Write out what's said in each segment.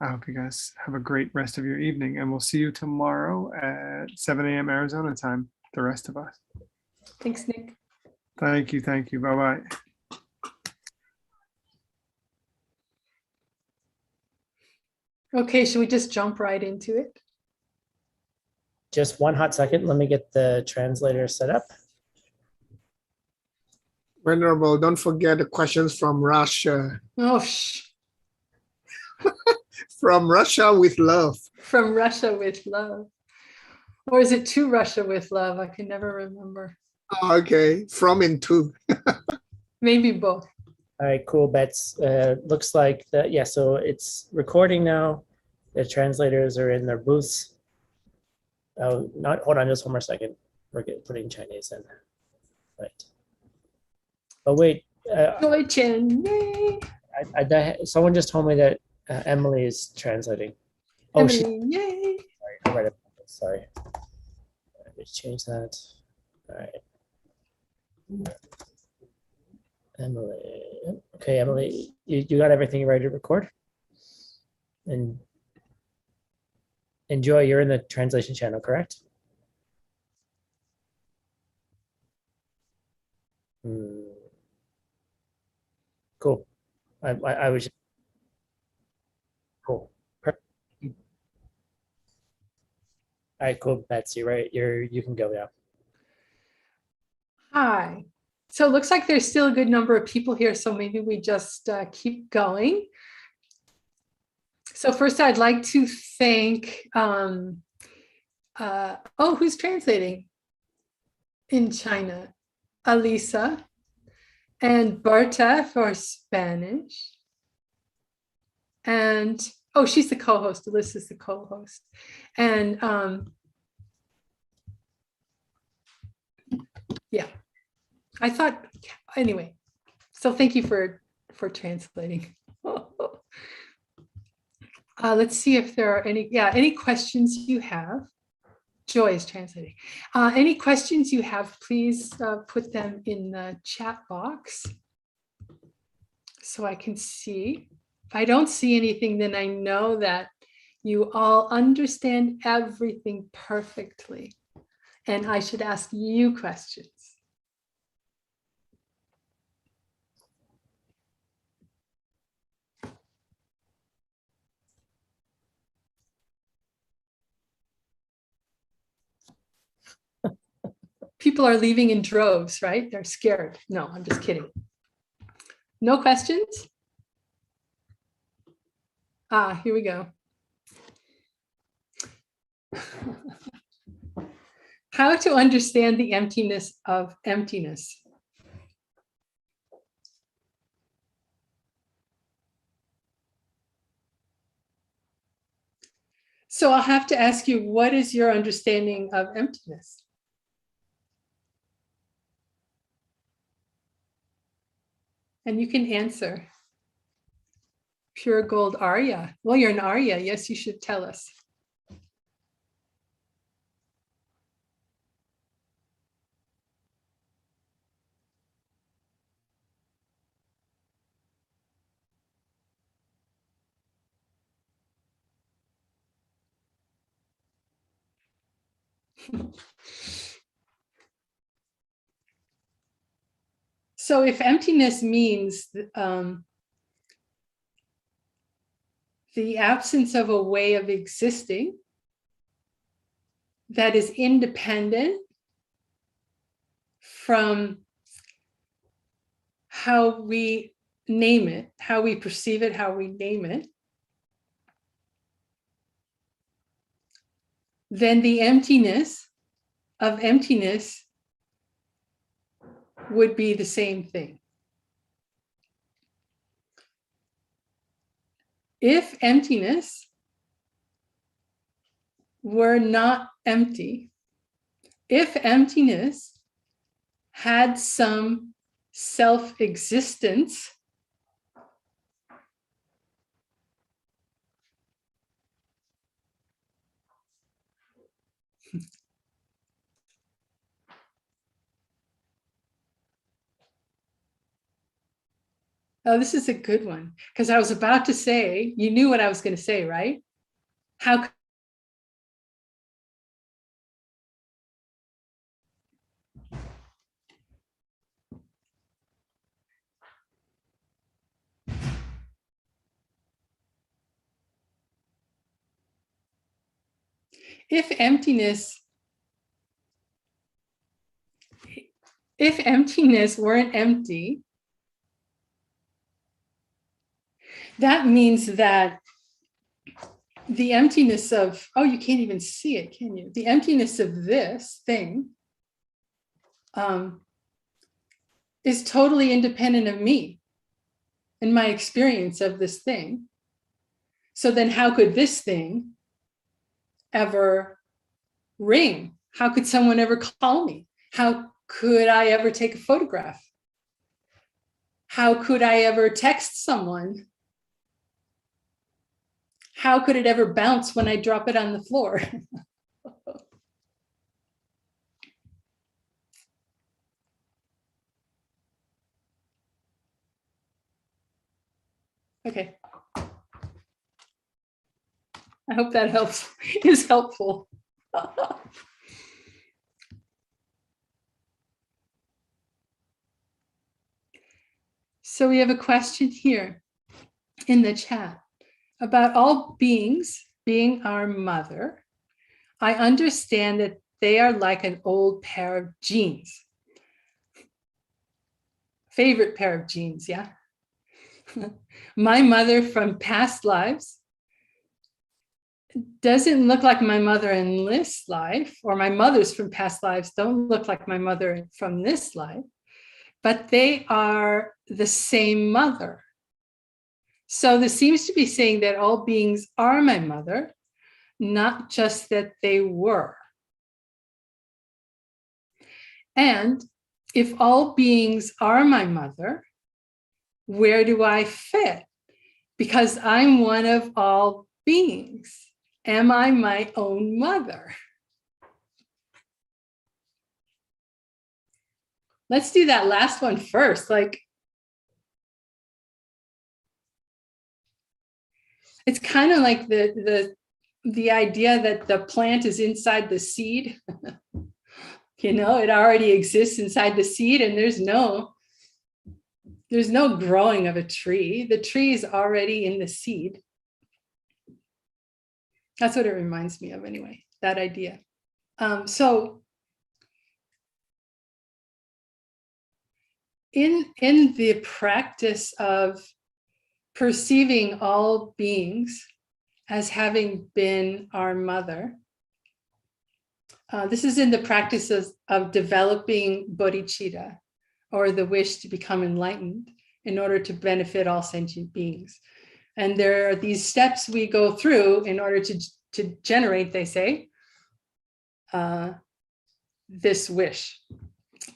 I hope you guys have a great rest of your evening, and we'll see you tomorrow at 7 a.m. Arizona time, the rest of us. Thanks, Nick. Thank you. Thank you. Bye-bye. Okay, should we just jump right into it? Just one hot second. Let me get the translator set up. Venerable, don't forget the questions from Russia. Oh, From Russia with love. from Russia with love. Or is it to Russia with love? I can never remember. Oh, okay, from and to. Maybe both. All right, cool bets. Looks like that. Yeah, so it's recording now. The translators are in their booths. Oh, not hold on, just one more second. We're putting Chinese in. Right. Oh wait. Deutschen, yay! Someone just told me that Emily is translating. Oh, Emily, yay! Sorry, I read it. Sorry. Let's change that. All right. Emily. Okay, Emily, you got everything ready to record? And enjoy, you're in the translation channel, correct? Cool. I was cool. Perfect. All right, cool. Betsy, right? You can go now. Hi. So it looks like there's still a good number of people here, so maybe we just keep going. So first, I'd like to thank, who's translating in China? Alisa and Berta for Spanish. And, oh, she's the co-host. Alyssa's the co-host. And yeah, I thought, anyway, so thank you for translating. Let's see if there are any questions you have. Joy is translating. Any questions you have, please put them in the chat box so I can see. If I don't see anything, then I know that you all understand everything perfectly, and I should ask you questions. People are leaving in droves, right? They're scared. No, I'm just kidding. No questions? Here we go. How to understand the emptiness of emptiness. So I'll have to ask you, what is your understanding of emptiness? And you can answer. Pure gold Arya. Well, you're an Arya. Yes, you should tell us. So if emptiness means the absence of a way of existing that is independent from how we name it, how we perceive it, how we name it, then the emptiness of emptiness would be the same thing. If emptiness were not empty, if emptiness had some self-existence, Oh, this is a good one, because I was about to say, you knew what I was going to say, right? How if emptiness weren't empty, that means that the emptiness of, oh, you can't even see it, can you? The emptiness of this thing is totally independent of me and my experience of this thing. So then how could this thing ever ring? How could someone ever call me? How could I ever take a photograph? How could I ever text someone? How could it ever bounce when I drop it on the floor? Okay. I hope that is helpful. So we have a question here in the chat about all beings being our mother. I understand that they are like an old pair of jeans. Favorite pair of jeans, yeah. My mother from past lives doesn't look like my mother in this life, or my mothers from past lives don't look like my mother from this life, but they are the same mother. So this seems to be saying that all beings are my mother, not just that they were. And if all beings are my mother, where do I fit? Because I'm one of all beings. Am I my own mother? Let's do that last one first. Like, it's kind of like the idea that the plant is inside the seed. You know, it already exists inside the seed, and there's no growing of a tree. The tree is already in the seed. That's what it reminds me of anyway, that idea. So in the practice of perceiving all beings as having been our mother, this is in the practice of developing bodhicitta, or the wish to become enlightened in order to benefit all sentient beings. And there are these steps we go through in order to generate, they say, this wish,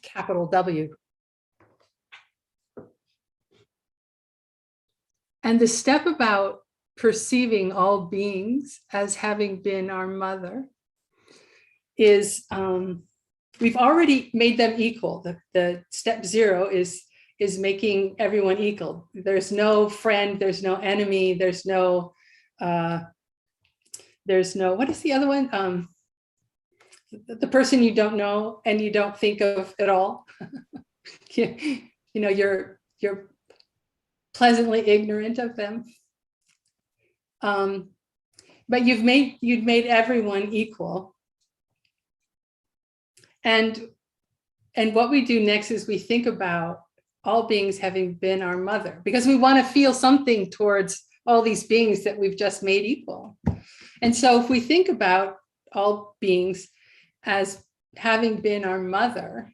capital W. And the step about perceiving all beings as having been our mother is, we've already made them equal. The step 0 is making everyone equal. There's no friend, there's no enemy, there's no, what is the other one? The person you don't know and you don't think of at all. You know, you're pleasantly ignorant of them. But you've made everyone equal. And what we do next is we think about all beings having been our mother, because we want to feel something towards all these beings that we've just made equal. And so if we think about all beings as having been our mother,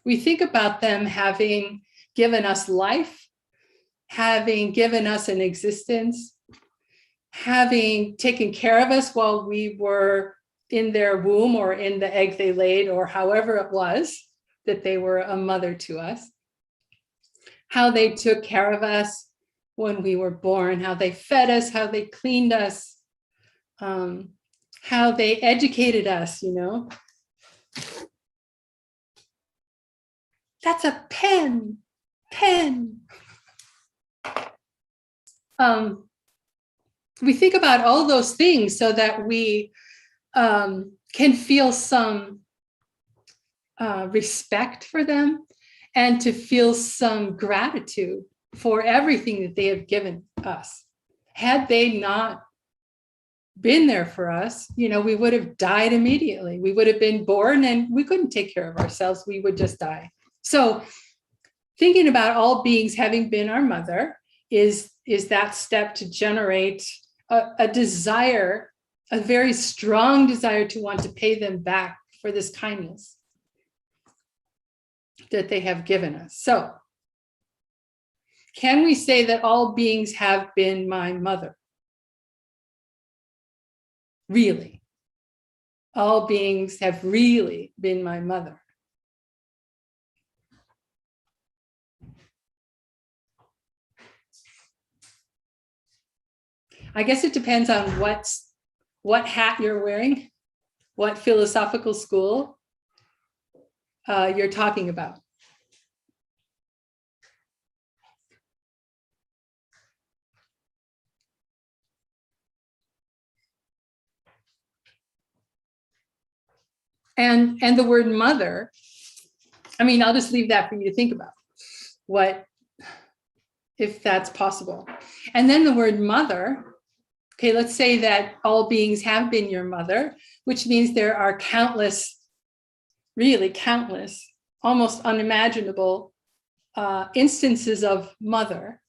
we think about them having given us life, having given us an existence, having taken care of us while we were in their womb or in the egg they laid, or however it was that they were a mother to us, how they took care of us when we were born, how they fed us, how they cleaned us, how they educated us, you know. That's a pen. we think about all those things so that we can feel some respect for them and to feel some gratitude for everything that they have given us. Had they not been there for us, we would have died immediately. We would have been born and we couldn't take care of ourselves. We would just die. So thinking about all beings having been our mother is that step to generate a desire, a very strong desire to want to pay them back for this kindness that they have given us. So can we say that all beings have been my mother? Really? All beings have really been my mother. I guess it depends on what hat you're wearing, what philosophical school you're talking about. And the word mother, I'll just leave that for you to think about. What, if that's possible. And then the word mother, okay, let's say that all beings have been your mother, which means there are countless, really countless, almost unimaginable instances of mother.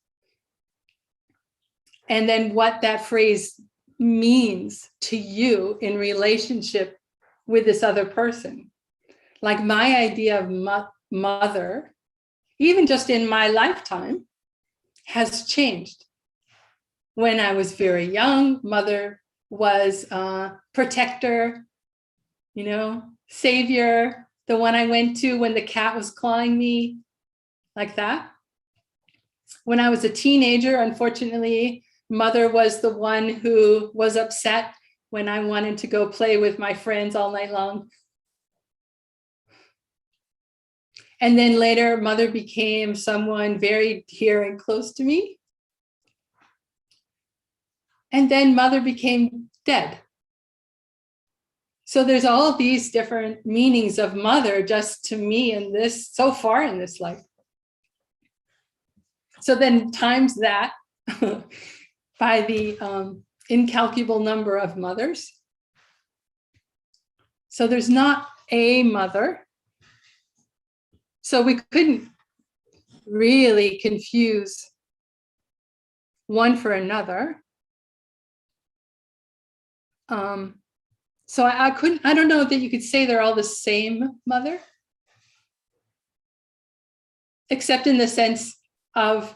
And then what that phrase means to you in relationship with this other person. Like my idea of mother, even just in my lifetime, has changed. When I was very young, mother was protector, savior, the one I went to when the cat was clawing me, like that. When I was a teenager, unfortunately, mother was the one who was upset when I wanted to go play with my friends all night long. And then later, mother became someone very dear and close to me. And then mother became dead. So there's all of these different meanings of mother just to me in this, so far in this life. So then times that by the incalculable number of mothers. So there's not a mother. So we couldn't really confuse one for another. So I don't know that you could say they're all the same mother, except in the sense of,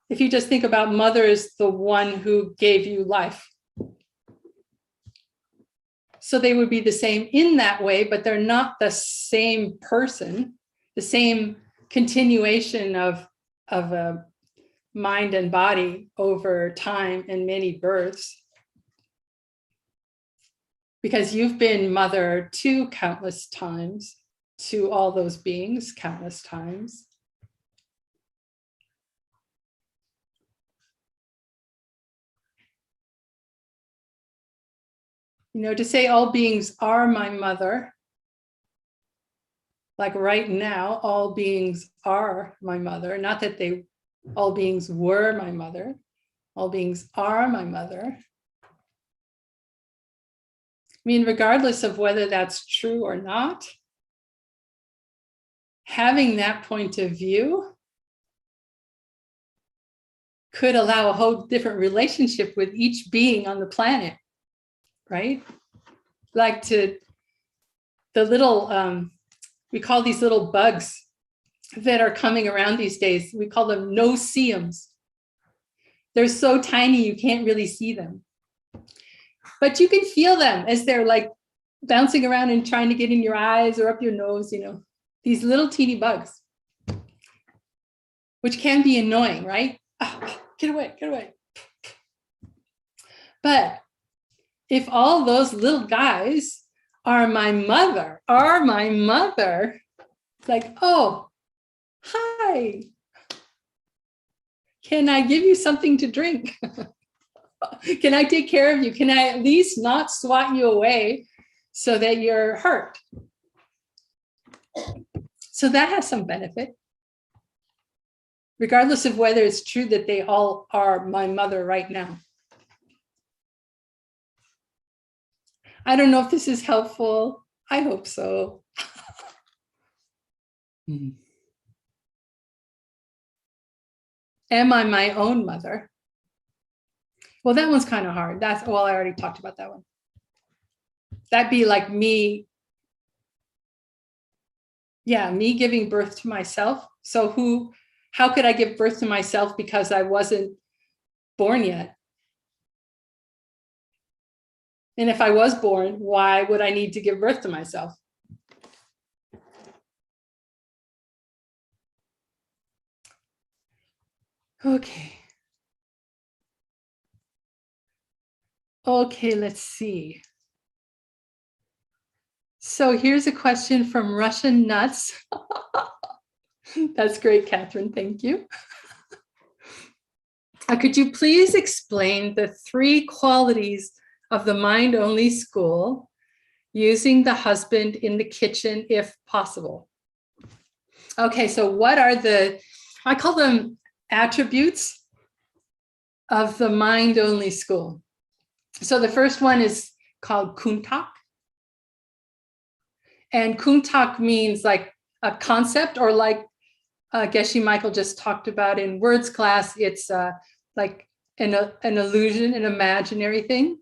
if you just think about mother as the one who gave you life. So they would be the same in that way, but they're not the same person, the same continuation of a mind and body over time and many births. Because you've been mother to countless times, to all those beings countless times. To say all beings are my mother, like right now, all beings are my mother, not that all beings were my mother, all beings are my mother. Regardless of whether that's true or not, having that point of view could allow a whole different relationship with each being on the planet, right? Like the little, we call these little bugs that are coming around these days, we call them no-see-ums. They're so tiny, you can't really see them. But you can feel them as they're like bouncing around and trying to get in your eyes or up your nose, these little teeny bugs, which can be annoying, right? Oh, get away, get away. But if all those little guys are my mother, it's like, oh, hi. Can I give you something to drink? Can I take care of you? Can I at least not swat you away so that you're hurt? So that has some benefit, regardless of whether it's true that they all are my mother right now. I don't know if this is helpful. I hope so. Am I my own mother? Well, that one's kind of hard. I already talked about that one. That'd be like me. Yeah, me giving birth to myself. So how could I give birth to myself because I wasn't born yet? And if I was born, why would I need to give birth to myself? Okay. Okay, let's see. So here's a question from Russian Nuts. That's great, Catherine. Thank you. Could you please explain the 3 qualities of the mind-only school using the husband in the kitchen if possible? Okay, so what are I call them attributes of the mind-only school. So the first one is called kuntak. And kuntak means like a concept, or like Geshe Michael just talked about in words class, it's like an illusion, an imaginary thing.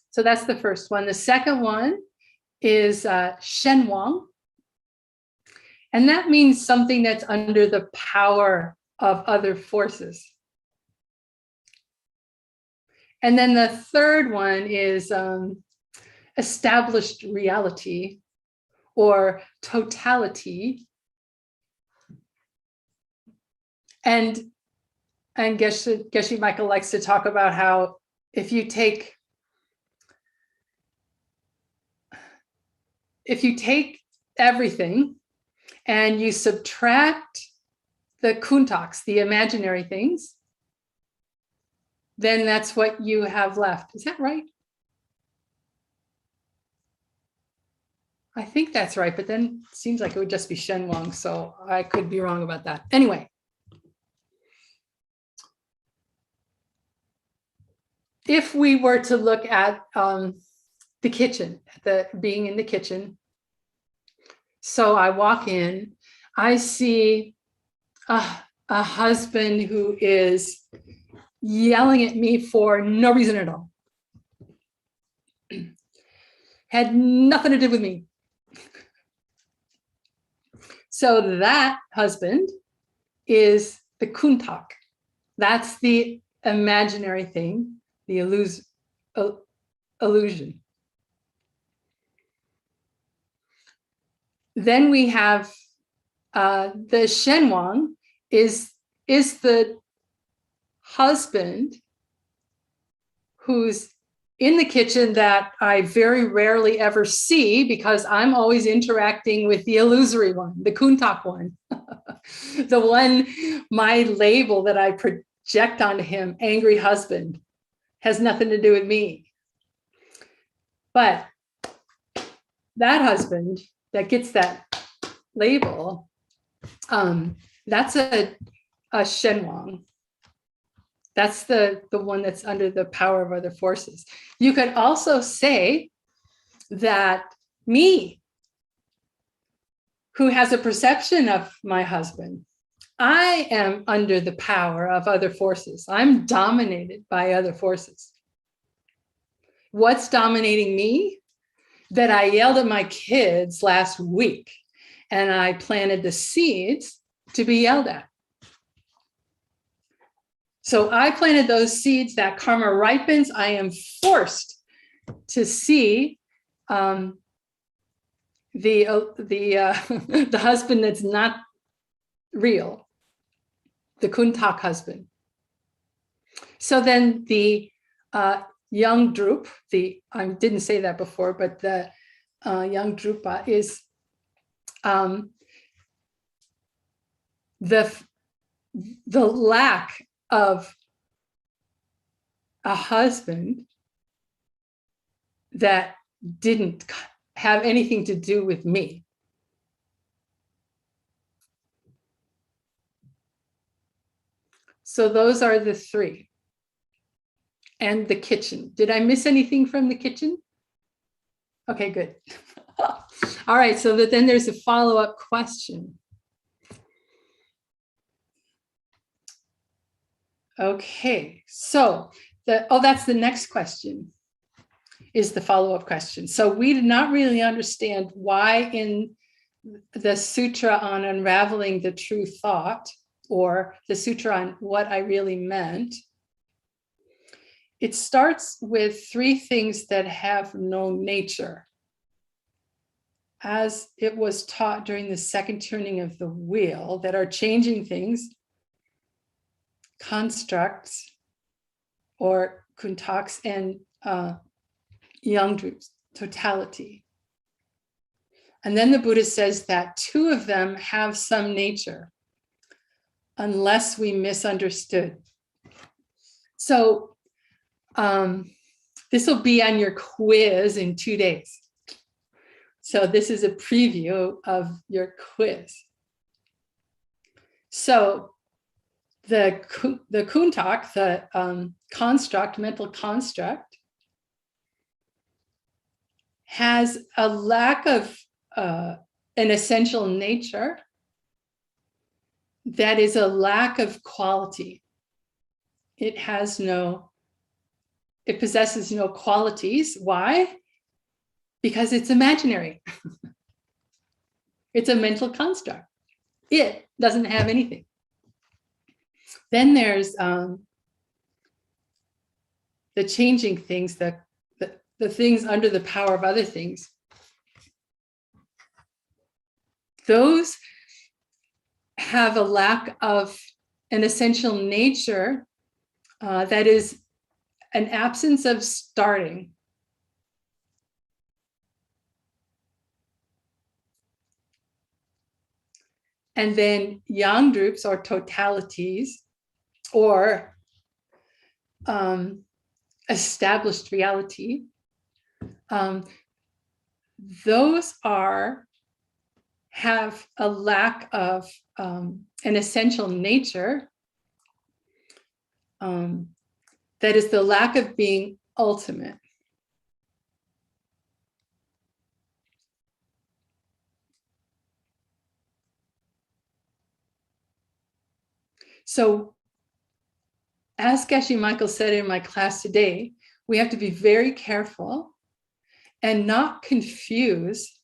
So that's the first one. The second one is shenwang. And that means something that's under the power of other forces. And then the third one is established reality or totality. And Geshe Michael likes to talk about how if you take everything and you subtract the kuntaks, the imaginary things, then that's what you have left. Is that right? I think that's right, but then it seems like it would just be shenwang, so I could be wrong about that. Anyway. If we were to look at the kitchen, being in the kitchen, so I walk in, I see a husband who is yelling at me for no reason at all. Had nothing to do with me. So that husband is the kuntak. That's the imaginary thing, the illusion. Then we have the shenwang is the husband who's in the kitchen that I very rarely ever see because I'm always interacting with the illusory one, the kuntak one, the one, my label that I project onto him, angry husband, has nothing to do with me. But that husband that gets that label, that's a shenwang. That's the one that's under the power of other forces. You could also say that me, who has a perception of my husband, I am under the power of other forces. I'm dominated by other forces. What's dominating me? That I yelled at my kids last week and I planted the seeds to be yelled at. So I planted those seeds, that karma ripens. I am forced to see the husband that's not real, the kuntak husband. So then the young drup, I didn't say that before, but the young drupa is the lack of a husband that didn't have anything to do with me. So those are the three. And the kitchen. Did I miss anything from the kitchen? Okay, good. All right, so that then there's a follow-up question. Okay, so that's the next question, is the follow-up question. So we did not really understand why in the sutra on unraveling the true thought, or the sutra on what I really meant, it starts with three things that have no nature. As it was taught during the second turning of the wheel, that are changing things, constructs, or kuntaks, and yangdrups, totality. And then the Buddha says that two of them have some nature, unless we misunderstood. So this will be on your quiz in 2 days. So this is a preview of your quiz. So the kuntak, the construct, mental construct, has a lack of an essential nature that is a lack of quality. It possesses no qualities. Why? Because it's imaginary. It's a mental construct. It doesn't have anything. Then there's the changing things, the things under the power of other things. Those have a lack of an essential nature that is an absence of starting. And then yangdrups, or totalities, or established reality, those have a lack of an essential nature that is the lack of being ultimate. So, as Geshe Michael said in my class today, we have to be very careful and not confuse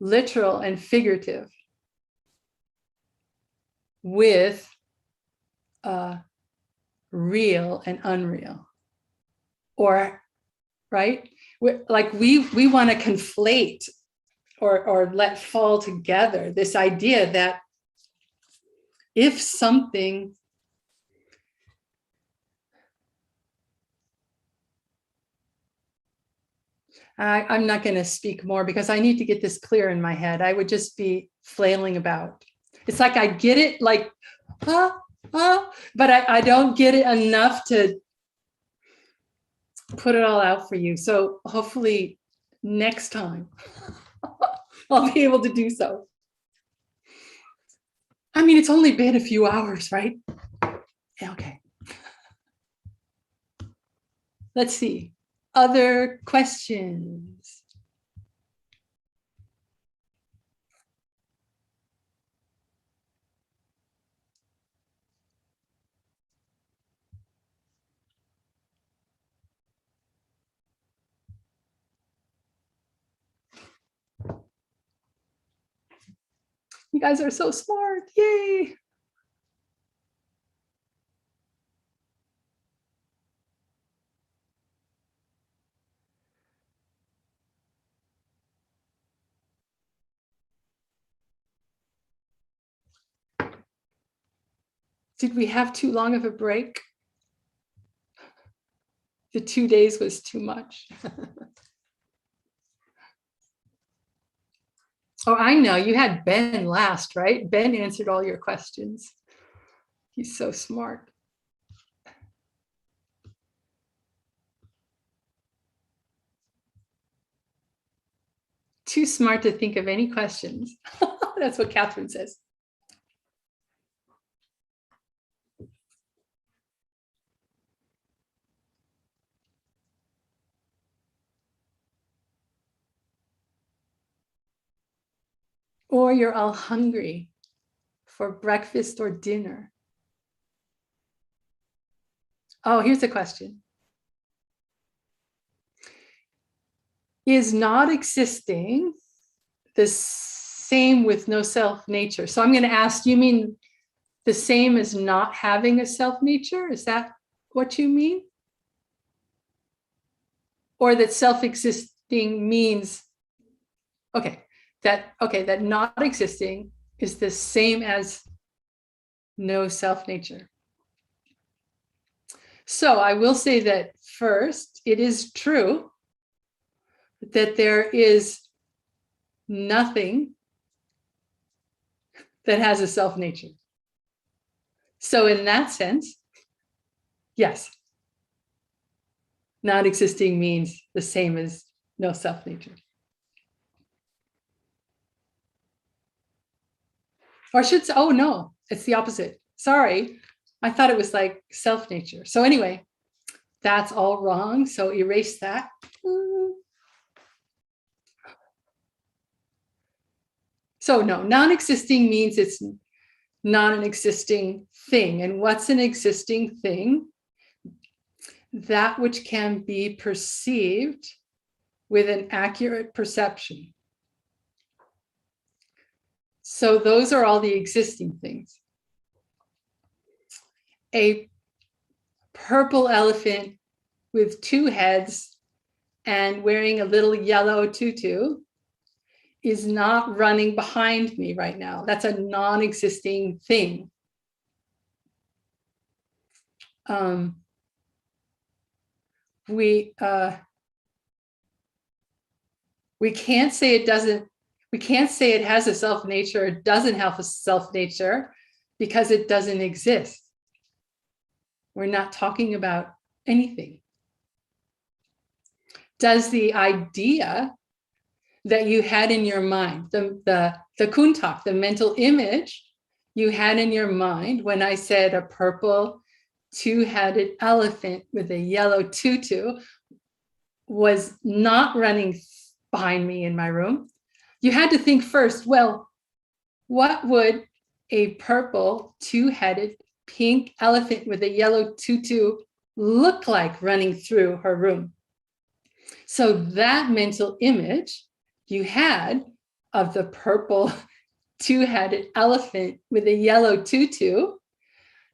literal and figurative with real and unreal. Or, right? We want to conflate or let fall together this idea that if something I'm not going to speak more because I need to get this clear in my head. I would just be flailing about. It's like I get it, like, but I don't get it enough to put it all out for you. So hopefully next time I'll be able to do so. I mean, it's only been a few hours, right? Okay. Let's see. Other questions? You guys are so smart. Yay. Did we have too long of a break? The 2 days was too much. Oh, I know. You had Ben last, right? Ben answered all your questions. He's so smart. Too smart to think of any questions. That's what Catherine says. Or you're all hungry for breakfast or dinner. Oh, here's a question. Is not existing the same with no self nature? So I'm going to ask, you mean the same as not having a self nature? Is that what you mean? Or that self-existing means, that not existing is the same as no self nature. So I will say that first, it is true that there is nothing that has a self nature. So in that sense, yes, not existing means the same as no self nature. Or should say, oh no, it's the opposite. Sorry, I thought it was like self nature. So anyway, that's all wrong. So erase that. So no, non-existing means it's not an existing thing. And what's an existing thing? That which can be perceived with an accurate perception. So those are all the existing things. A purple elephant with two heads and wearing a little yellow tutu is not running behind me right now. That's a non-existing thing. We can't say it doesn't, we can't say it has a self nature, it doesn't have a self nature because it doesn't exist. We're not talking about anything. Does the idea that you had in your mind, the kuntak, the mental image you had in your mind when I said a purple two-headed elephant with a yellow tutu was not running behind me in my room, you had to think first, well, what would a purple two-headed pink elephant with a yellow tutu look like running through her room? So that mental image you had of the purple two-headed elephant with a yellow tutu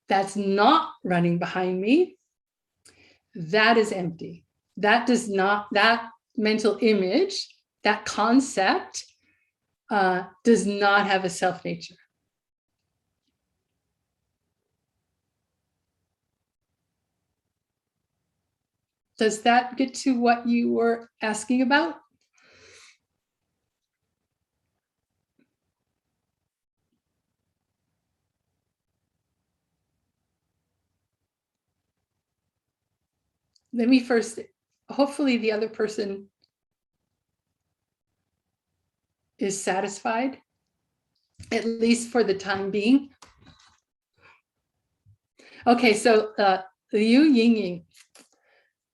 that's not running behind me, that is empty. That does not, that mental image, that concept does not have a self nature. Does that get to what you were asking about? Let me first, hopefully the other person is satisfied, at least for the time being. Okay, so Liu Yingying,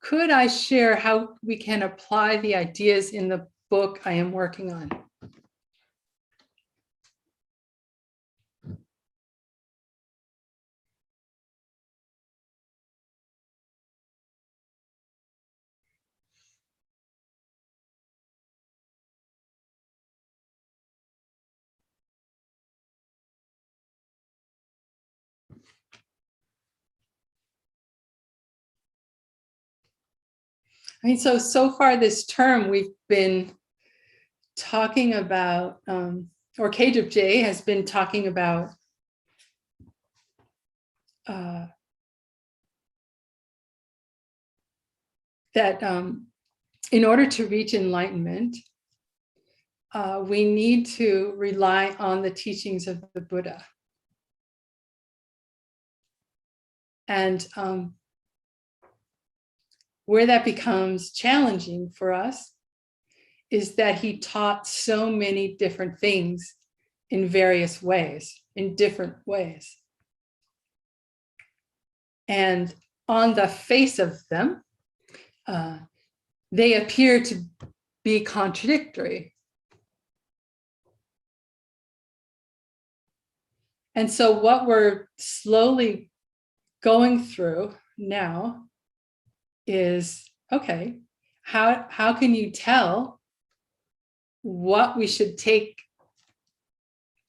could I share how we can apply the ideas in the book I am working on? I mean, so far this term, we've been talking about, or Kajip J has been talking about that in order to reach enlightenment, we need to rely on the teachings of the Buddha. And where that becomes challenging for us is that he taught so many different things in various ways, in different ways. And on the face of them, they appear to be contradictory. And so what we're slowly going through now is, okay, how can you tell what we should take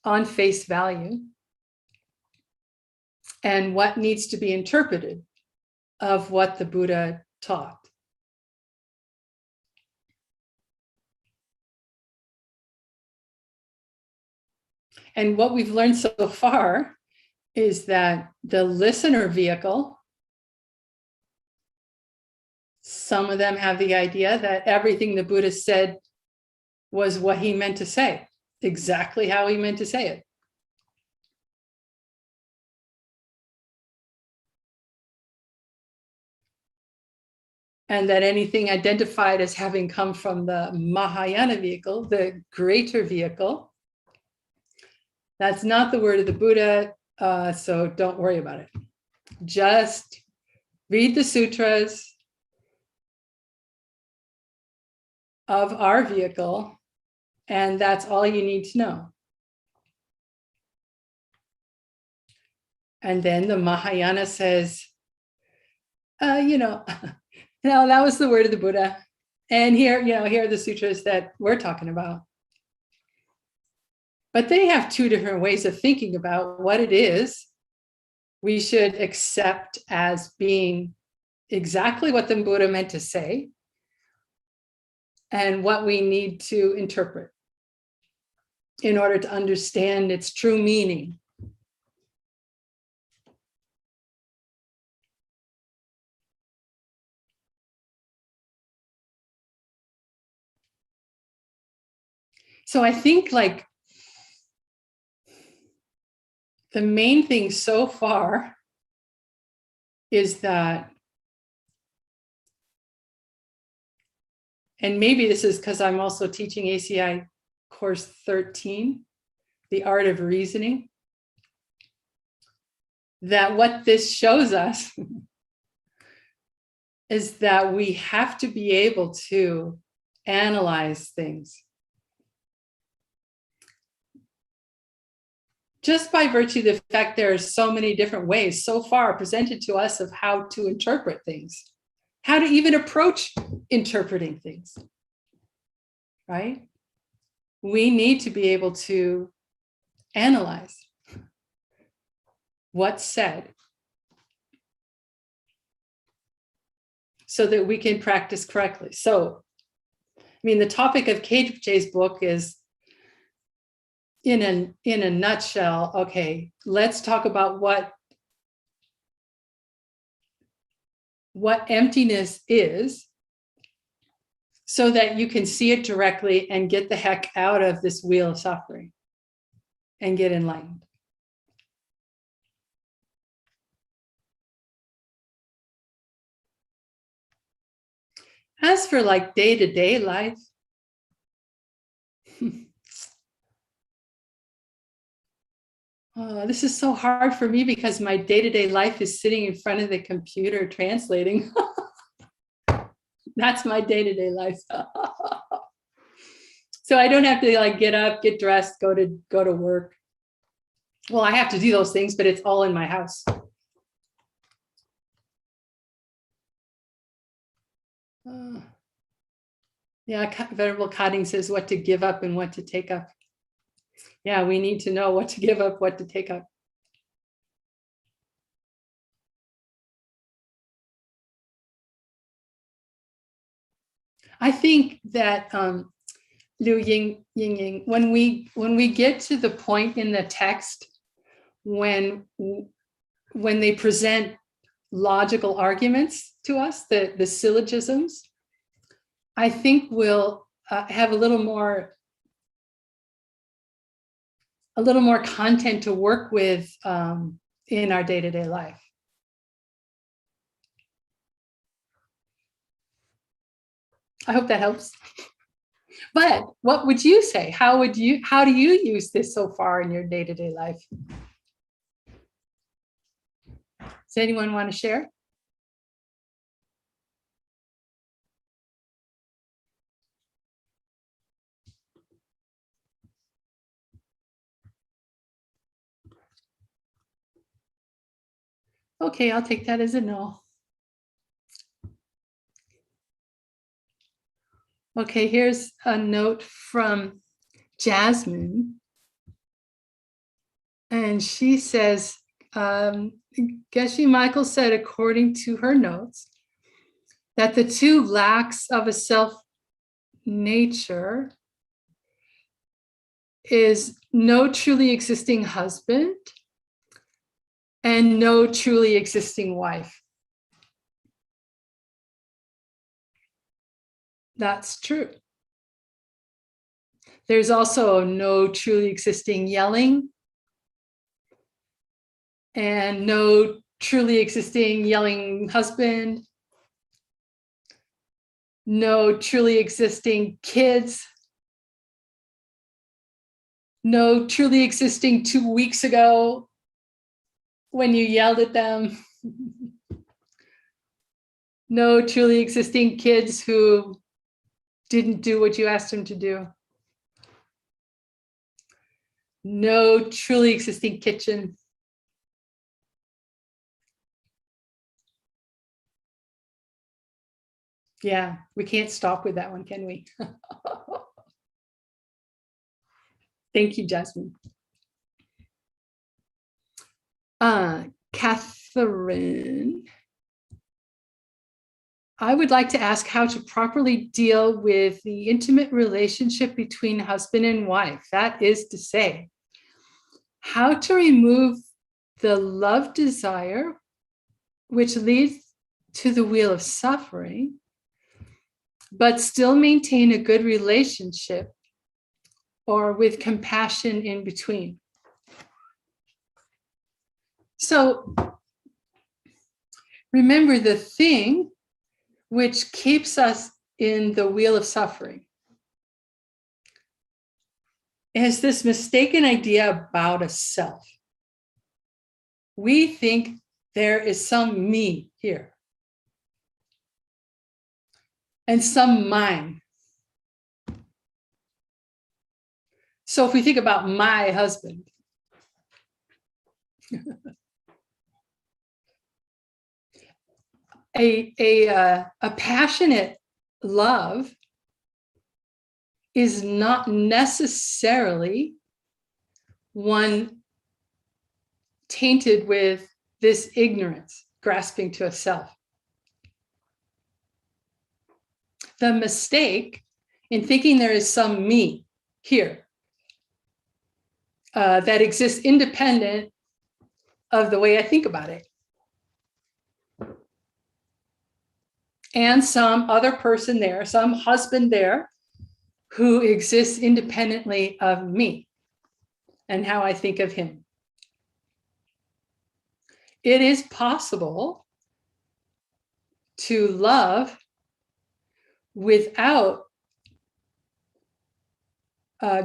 on face value and what needs to be interpreted of what the Buddha taught? And what we've learned so far is that the listener vehicle, some of them have the idea that everything the Buddha said was what he meant to say, exactly how he meant to say it. And that anything identified as having come from the Mahayana vehicle, the greater vehicle, that's not the word of the Buddha, so don't worry about it. Just read the sutras of our vehicle, and that's all you need to know. And then the Mahayana says, no, that was the word of the Buddha. And here are the sutras that we're talking about. But they have two different ways of thinking about what it is we should accept as being exactly what the Buddha meant to say and what we need to interpret in order to understand its true meaning. So I think like the main thing so far is that, and maybe this is because I'm also teaching ACI course 13, the art of reasoning, that what this shows us is that we have to be able to analyze things. Just by virtue of the fact there are so many different ways so far presented to us of how to interpret things, how to even approach interpreting things, right? We need to be able to analyze what's said so that we can practice correctly. So, I mean, the topic of KJ's book is, in a nutshell, okay, let's talk about what emptiness is so that you can see it directly and get the heck out of this wheel of suffering and get enlightened. As for like day-to-day life, this is so hard for me because my day-to-day life is sitting in front of the computer translating. That's my day-to-day life. So I don't have to like get up, get dressed, go to work. Well, I have to do those things, but it's all in my house. Yeah, Venerable Cotting says what to give up and what to take up. Yeah, we need to know what to give up, what to take up. I think that Liu Ying, when we get to the point in the text when they present logical arguments to us, the syllogisms, I think we'll have a little more a little more content to work with in our day-to-day life. I hope that helps. But what would you say? How do you use this so far in your day-to-day life? Does anyone want to share? Okay, I'll take that as a no. Okay, here's a note from Jasmine. And she says, Geshe Michael said, according to her notes, that the two lacks of a self nature is no truly existing husband and no truly existing wife. That's true. There's also no truly existing yelling and no truly existing yelling husband, no truly existing kids, no truly existing 2 weeks ago when you yelled at them, no truly existing kids who didn't do what you asked them to do, no truly existing kitchen. Yeah, we can't stop with that one, can we? Thank you, Jasmine. Catherine, I would like to ask how to properly deal with the intimate relationship between husband and wife. That is to say, how to remove the love desire, which leads to the wheel of suffering, but still maintain a good relationship or with compassion in between. So remember, the thing which keeps us in the wheel of suffering is this mistaken idea about a self. We think there is some me here and some mine. So if we think about my husband, a passionate love is not necessarily one tainted with this ignorance, grasping to a self. The mistake in thinking there is some me here that exists independent of the way I think about it, and some other person there, some husband there, who exists independently of me and how I think of him. It is possible to love without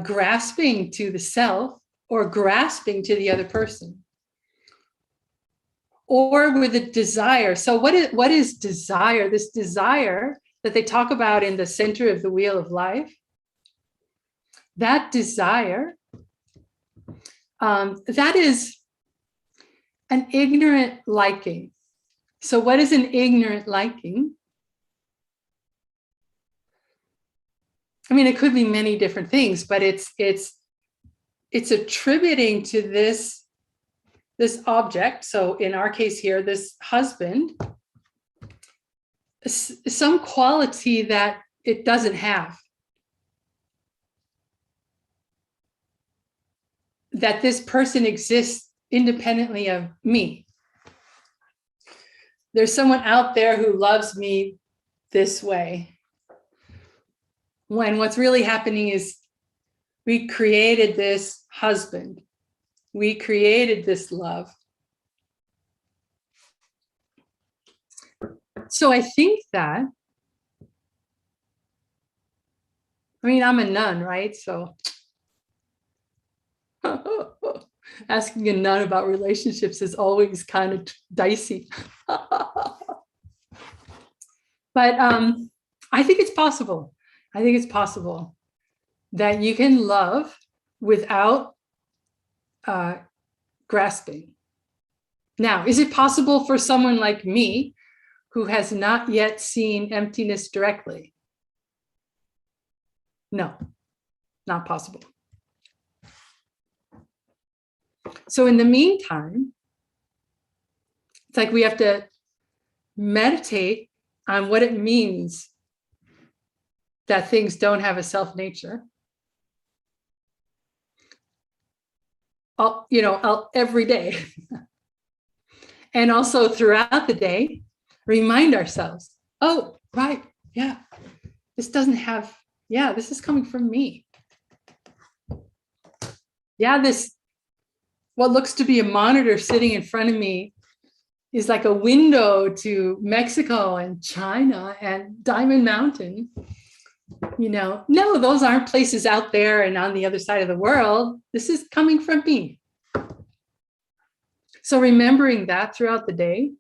grasping to the self or grasping to the other person, or with a desire. So what is desire? This desire that they talk about in the center of the wheel of life, that desire, that is an ignorant liking. So what is an ignorant liking? I mean, it could be many different things, but it's attributing to this object. So in our case here, this husband, some quality that it doesn't have, that this person exists independently of me. There's someone out there who loves me this way, when what's really happening is we created this husband. We created this love. So I think that, I mean, I'm a nun, right? So asking a nun about relationships is always kind of dicey. But I think it's possible. I think it's possible that you can love without grasping. Now, is it possible for someone like me who has not yet seen emptiness directly? No, not possible. So in the meantime, it's like we have to meditate on what it means that things don't have a self nature. Every day. And also throughout the day, remind ourselves, oh, right, yeah, this doesn't have, yeah, this is coming from me. Yeah, this, what looks to be a monitor sitting in front of me is like a window to Mexico and China and Diamond Mountain. No, those aren't places out there and on the other side of the world. This is coming from me. So remembering that throughout the day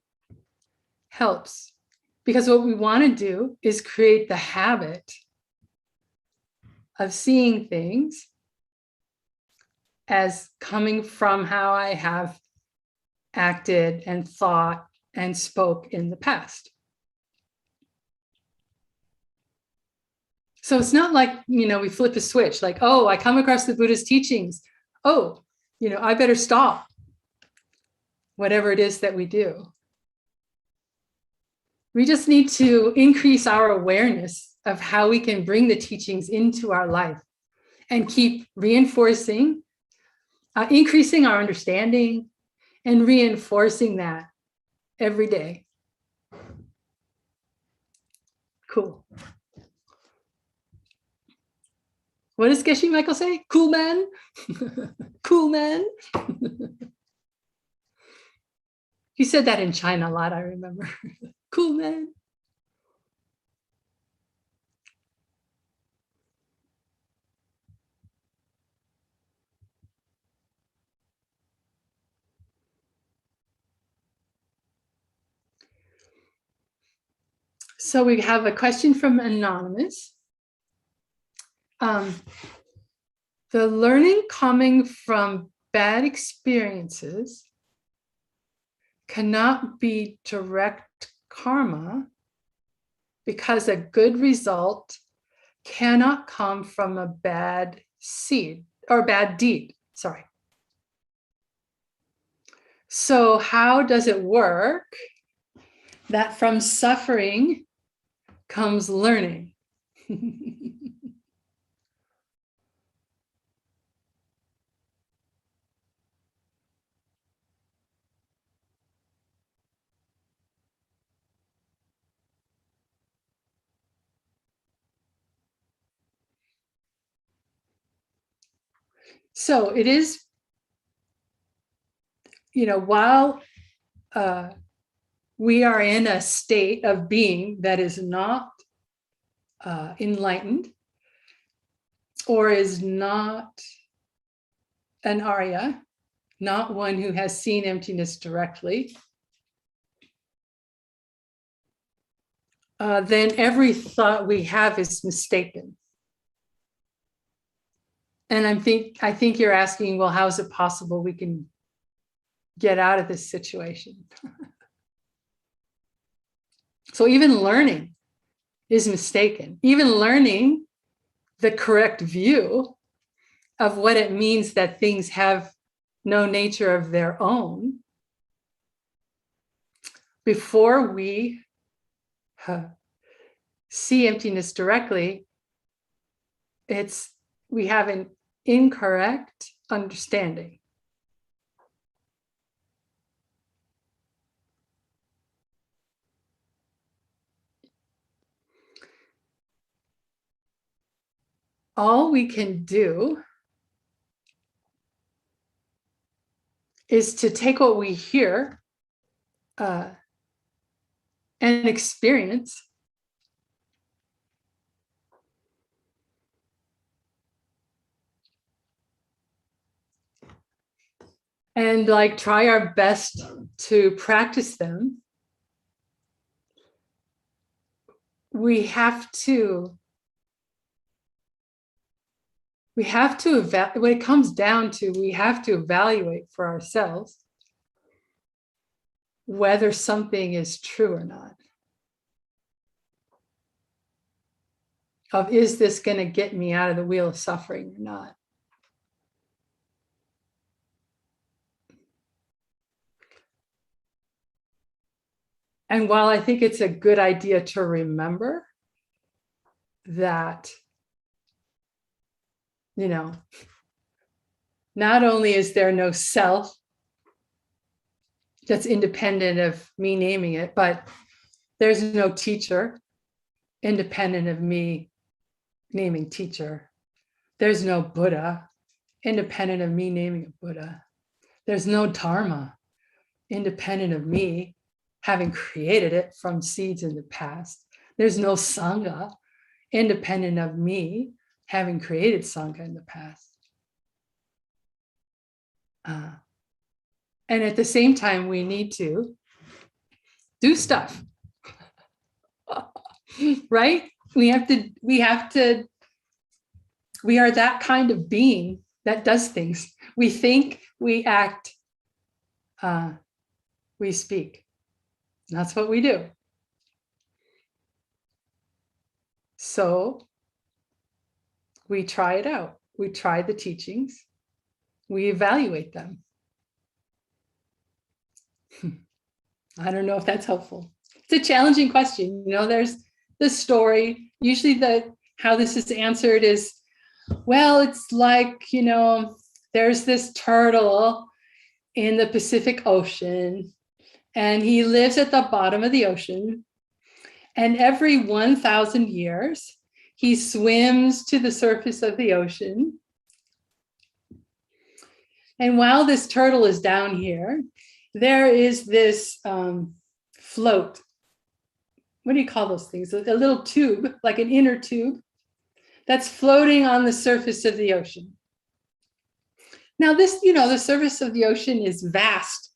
helps, because what we want to do is create the habit of seeing things as coming from how I have acted and thought and spoke in the past. So it's not like, we flip a switch, like, oh, I come across the Buddha's teachings. Oh, I better stop whatever it is that we do. We just need to increase our awareness of how we can bring the teachings into our life and keep reinforcing, increasing our understanding and reinforcing that every day. Cool. What does Geshe Michael say? Cool man? Cool man? He said that in China a lot, I remember. Cool man. So we have a question from Anonymous. The learning coming from bad experiences cannot be direct karma because a good result cannot come from a bad seed or bad deed. Sorry. So how does it work that from suffering comes learning? So it is, while we are in a state of being that is not enlightened or is not an Arya, not one who has seen emptiness directly, then every thought we have is mistaken. And I think you're asking, well, how is it possible we can get out of this situation? So even learning is mistaken. Even learning the correct view of what it means that things have no nature of their own, before we see emptiness directly, we have an incorrect understanding. All we can do is to take what we hear and experience and like try our best to practice them. We have to when it comes down to, we have to evaluate for ourselves whether something is true or not. Of, is this going to get me out of the wheel of suffering or not? And while I think it's a good idea to remember that, you know, not only is there no self that's independent of me naming it, but there's no teacher independent of me naming teacher. There's no Buddha independent of me naming a Buddha. There's no Dharma independent of me having created it from seeds in the past. There's no Sangha independent of me having created Sangha in the past. And at the same time, we need to do stuff, right? We are that kind of being that does things. We think, we act, we speak. That's what we do. So we try it out. We try the teachings. We evaluate them. I don't know if that's helpful. It's a challenging question. You know, there's the story. Usually how this is answered is, well, it's like, you know, there's this turtle in the Pacific Ocean, and he lives at the bottom of the ocean. And every 1,000 years, he swims to the surface of the ocean. And while this turtle is down here, there is this float. What do you call those things? A little tube, like an inner tube, that's floating on the surface of the ocean. Now this, you know, the surface of the ocean is vast,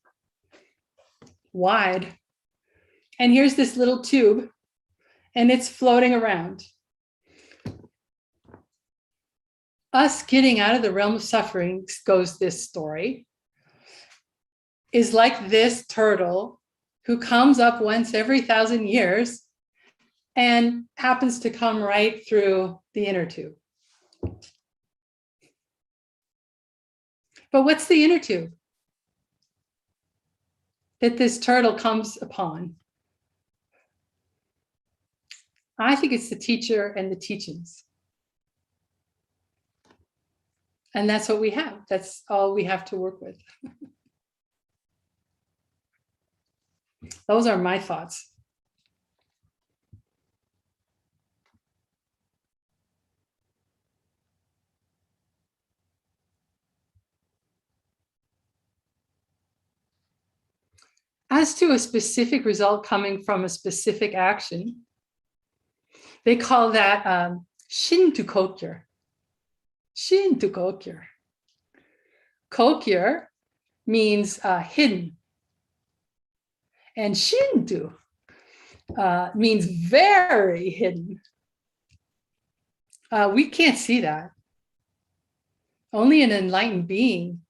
wide. And here's this little tube, and it's floating around. Us getting out of the realm of suffering, goes this story, is like this turtle who comes up once every 1,000 years and happens to come right through the inner tube. But what's the inner tube that this turtle comes upon? I think it's the teacher and the teachings. And that's what we have. That's all we have to work with. Those are my thoughts. As to a specific result coming from a specific action, they call that Shintu Kokyo. Shintu Kokyo. Kokyo means hidden. And Shintu means very hidden. We can't see that. Only an enlightened being,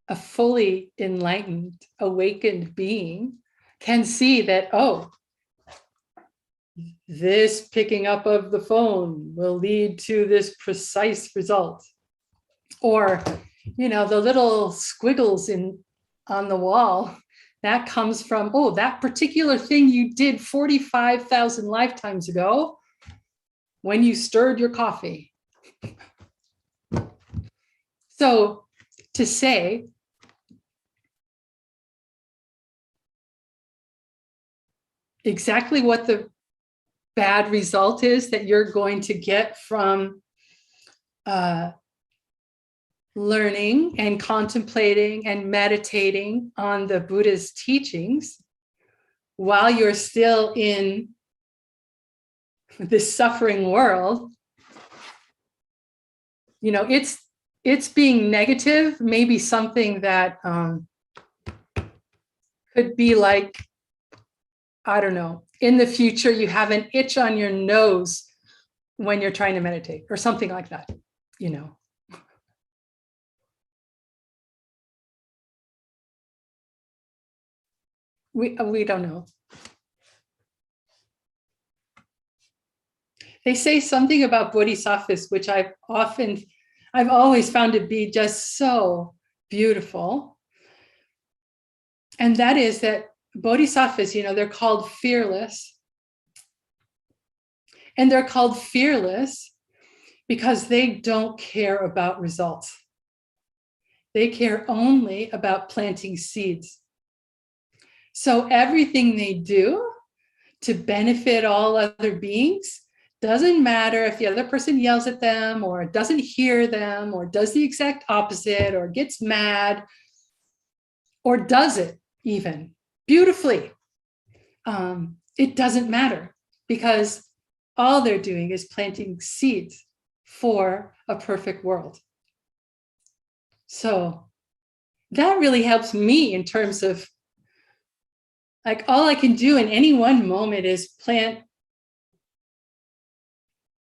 a fully enlightened, awakened being, can see that, oh, this picking up of the phone will lead to this precise result. Or, you know, the little squiggles on the wall, that comes from, oh, that particular thing you did 45,000 lifetimes ago when you stirred your coffee. So to say, exactly what the bad result is that you're going to get from learning and contemplating and meditating on the Buddha's teachings while you're still in this suffering world, you know, it's being negative, maybe something that could be like, I don't know, in the future, you have an itch on your nose when you're trying to meditate or something like that, you know. We don't know. They say something about bodhisattvas, which I've always found to be just so beautiful. And that is that bodhisattvas, you know, they're called fearless. And they're called fearless because they don't care about results. They care only about planting seeds. So everything they do to benefit all other beings, doesn't matter if the other person yells at them or doesn't hear them or does the exact opposite or gets mad or does it even beautifully. It doesn't matter because all they're doing is planting seeds for a perfect world. So that really helps me in terms of, like, all I can do in any one moment is plant,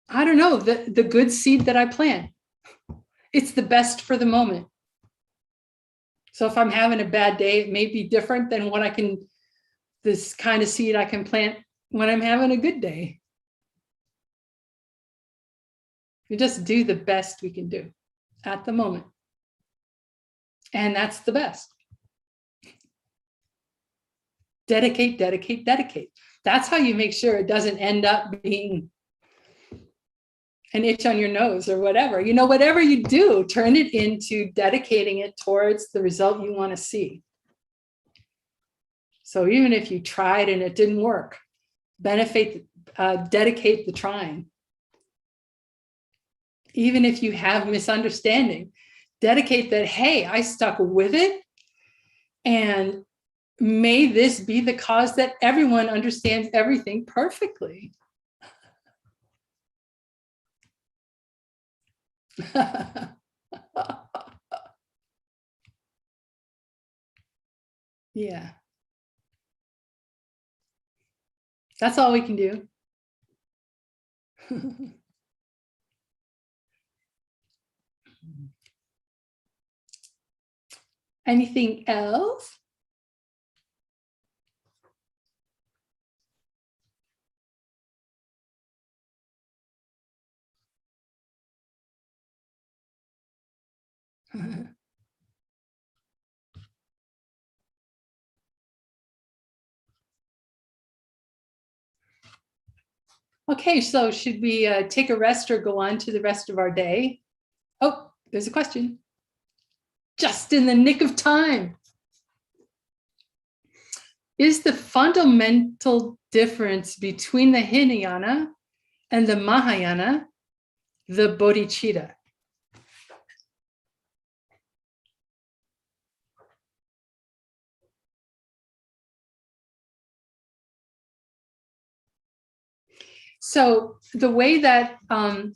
I don't know, the good seed that I plant. It's the best for the moment. So if I'm having a bad day, it may be different than this kind of seed I can plant when I'm having a good day. We just do the best we can do at the moment. And that's the best. Dedicate, dedicate, dedicate. That's how you make sure it doesn't end up being an itch on your nose or whatever. You know, whatever you do, turn it into dedicating it towards the result you want to see. So even if you tried and it didn't work, dedicate the trying. Even if you have misunderstanding, dedicate that, hey, I stuck with it, and may this be the cause that everyone understands everything perfectly. Yeah. That's all we can do. Anything else? Okay, so should we take a rest or go on to the rest of our day? Oh, there's a question. Just in the nick of time. Is the fundamental difference between the Hinayana and the Mahayana the bodhicitta? So the way that the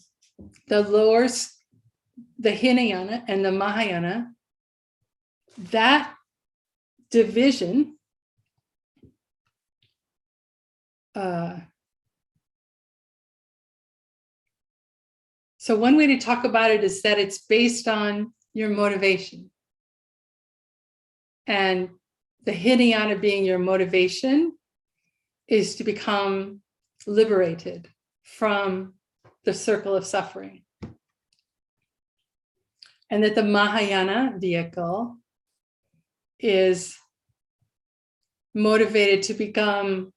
Hinayana and the Mahayana, that division so one way to talk about it is that it's based on your motivation. And the Hinayana being your motivation is to become liberated from the circle of suffering. And that the Mahayana vehicle is motivated to become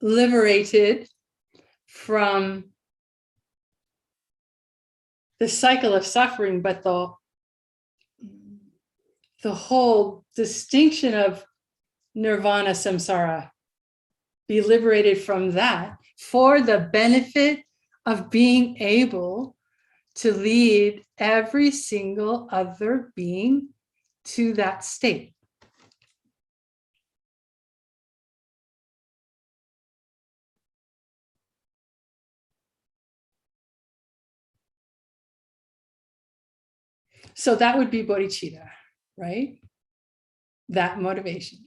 liberated from the cycle of suffering, but the whole distinction of nirvana samsara, be liberated from that for the benefit of being able to lead every single other being to that state. So that would be bodhicitta, right? That motivation.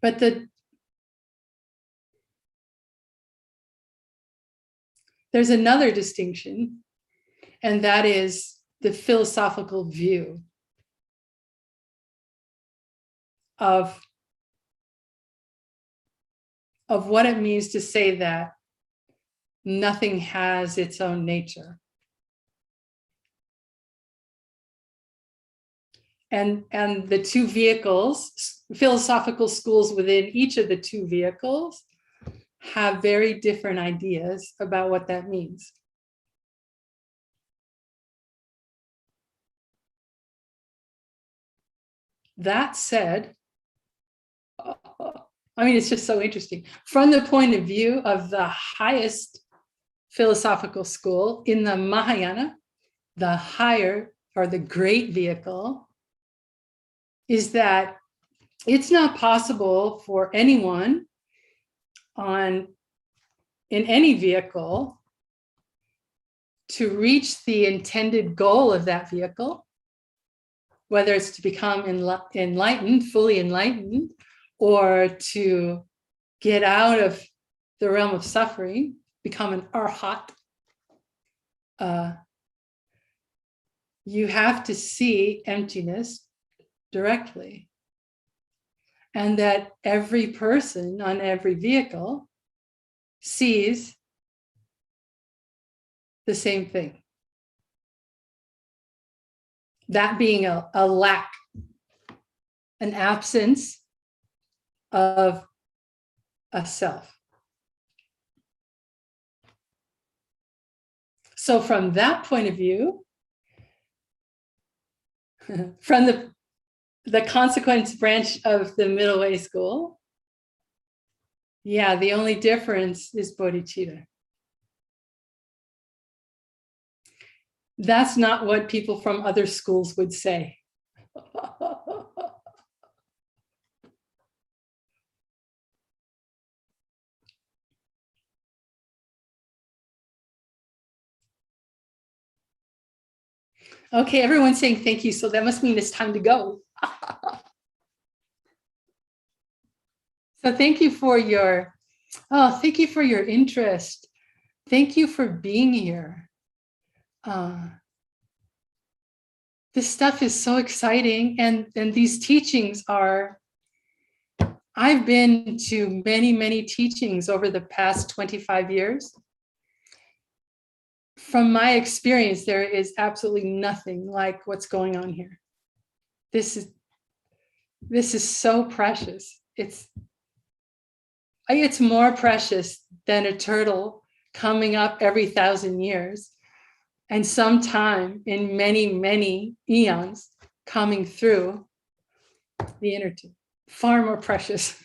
But there's another distinction, and that is the philosophical view of what it means to say that nothing has its own nature. And the two vehicles, philosophical schools within each of the two vehicles, have very different ideas about what that means. That said, I mean, it's just so interesting. From the point of view of the highest philosophical school in the Mahayana, the higher or the great vehicle is that it's not possible for anyone in any vehicle to reach the intended goal of that vehicle, whether it's to become enlightened, fully enlightened, or to get out of the realm of suffering, become an arhat. You have to see emptiness directly. And that every person on every vehicle sees the same thing. That being a lack, an absence of a self. So from that point of view, from the consequence branch of the middle way school, yeah, the only difference is bodhicitta. That's not what people from other schools would say. Okay, everyone's saying thank you, so that must mean it's time to go. So thank you for your interest. Thank you for being here. This stuff is so exciting, and these teachings are, I've been to many, many teachings over the past 25 years. From my experience, there is absolutely nothing like what's going on here. This is so precious. It's more precious than a turtle coming up every 1,000 years, and sometime in many, many eons coming through the inner tube. Far more precious.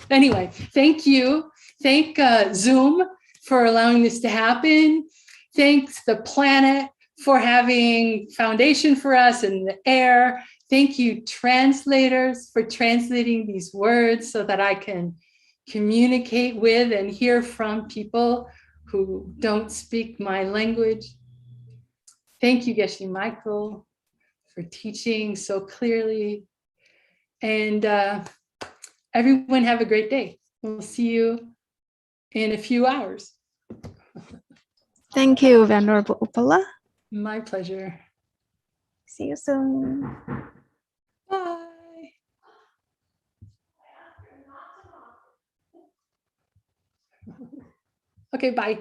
Anyway, thank you. Thank Zoom for allowing this to happen. Thanks the planet for having foundation for us and the air. Thank you, translators, for translating these words so that I can communicate with and hear from people who don't speak my language. Thank you, Geshe Michael, for teaching so clearly. And everyone have a great day. We'll see you in a few hours. Thank you, Venerable Upala. My pleasure. See you soon. Bye. Okay, bye.